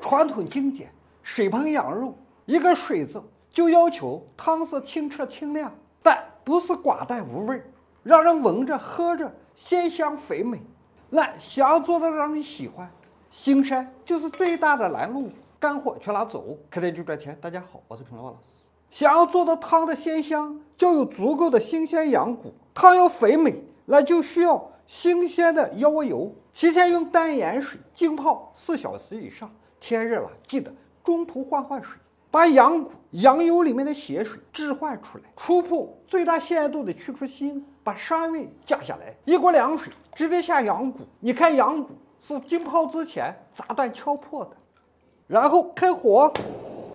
传统经典水盆羊肉，一个水字就要求汤色清澈清亮，但不是寡淡无味，让人闻着喝着鲜香肥美。那想要做的让人喜欢，新鲜就是最大的难路，干货全拿走，开店就赚钱。大家好，我是平乐老师。想要做到汤的鲜香，就有足够的新鲜羊骨，汤要肥美，那就需要新鲜的腰窝油。提前用淡盐水浸泡4小时以上，天热了记得中途换水，把羊骨、羊油里面的血水置换出来，初步最大限度的去除腥，把膻味降下来。一锅凉水直接下羊骨，你看羊骨是浸泡之前砸断敲破的，然后开火。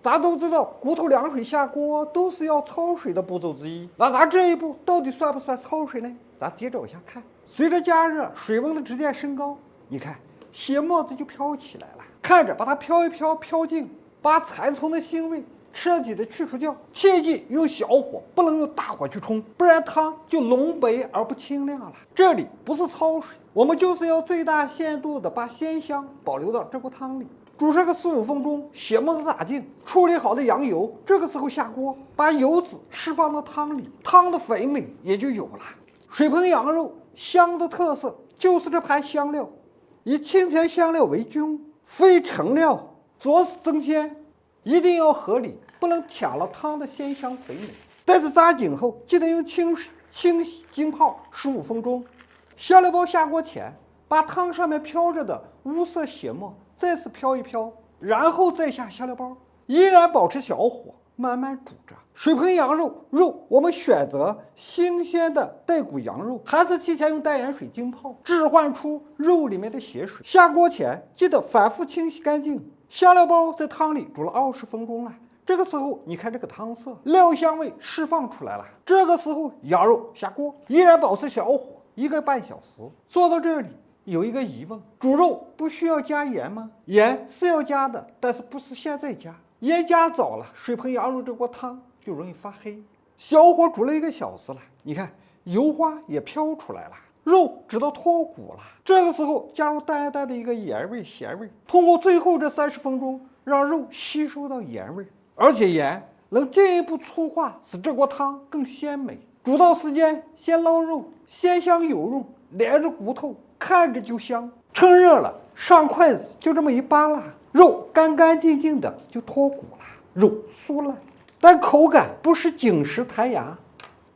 咱都知道骨头凉水下锅都是要焯水的步骤之一，那咱这一步到底算不算焯水呢？咱接着往下看。随着加热，水温的直线升高，你看血沫子就飘起来了，看着把它飘一飘，飘净，把残存的腥味彻底的去除掉。切记用小火，不能用大火去冲，不然汤就浓白而不清亮了。这里不是焯水，我们就是要最大限度的把鲜香保留到这锅汤里。煮上个15分钟，血沫子打净，处理好的羊油，这个时候下锅，把油脂释放到汤里，汤的肥美也就有了。水盆羊肉香的特色就是这盘香料，以清甜香料为君，非陈料，着实增鲜，一定要合理，不能抢了汤的鲜香肥美。袋子扎紧后，记得用清水清洗浸泡15分钟。香料包下锅前，把汤上面飘着的污色血沫再次飘一飘，然后再下香料包，依然保持小火，慢慢煮着。水盆羊肉我们选择新鲜的带骨羊肉，还是提前用淡盐水浸泡，置换出肉里面的血水。下锅前记得反复清洗干净。香料包在汤里煮了20分钟了，这个时候你看这个汤色，料香味释放出来了。这个时候羊肉下锅，依然保持小火1个半小时。做到这里有一个疑问，煮肉不需要加盐吗？盐是要加的，但是不是现在加，盐加早了，水盆羊肉这锅汤就容易发黑。小火煮了1个小时了，你看油花也飘出来了，肉直到脱骨了。这个时候加入淡淡的一个盐味、咸味，通过最后这30分钟，让肉吸收到盐味，而且盐能进一步粗化，使这锅汤更鲜美。煮到时间先捞肉，鲜香有肉，连着骨头，看着就香。趁热了上筷子，就这么一扒拉，肉干干净净的就脱骨了，肉酥烂，但口感不是紧实弹牙。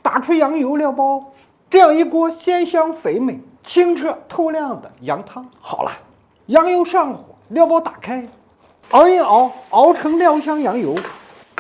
打出羊油料包，这样一锅鲜香肥美、清澈透亮的羊汤好了。羊油上火，料包打开，熬一熬，熬成料香羊油，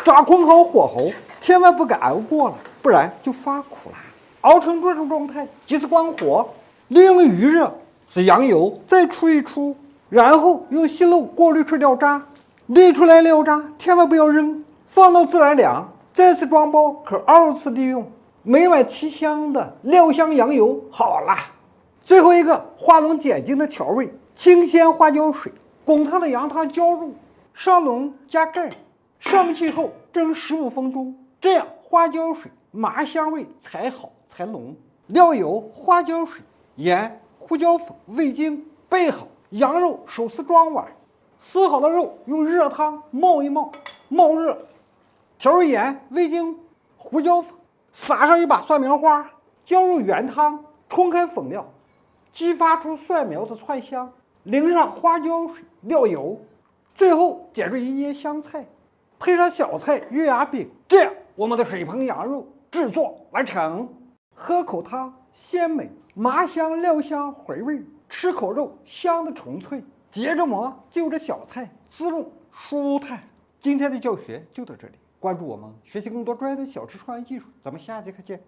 掌控好火候，千万不敢熬过了，不然就发苦了。熬成这种状态，及时关火，利用余热使羊油再出一出，然后用吸漏过滤出料渣，沥出来料渣千万不要扔，放到自然凉，再次装包，可2次利用。每碗提香的料香羊油好了。最后一个画龙点睛的调味，清鲜花椒水，滚烫的羊汤浇入，上笼加盖，上气后蒸15分钟，这样花椒水麻香味才好才浓。料油、花椒水、盐、胡椒粉、味精备好，羊肉手撕装碗，撕好的肉用热汤冒一冒，冒热，调入盐、味精、胡椒粉，撒上一把蒜苗花，浇入原汤，冲开粉料，激发出蒜苗的窜香，淋上花椒水、料油，最后点缀一捏香菜，配上小菜、月牙饼，这样我们的水盆羊肉制作完成。喝口汤鲜美，麻香料香回味，吃口肉香的纯粹，结着馍就着小菜，滋润舒坦。今天的教学就到这里，关注我们，学习更多专业的小吃创意技术，咱们下节课见。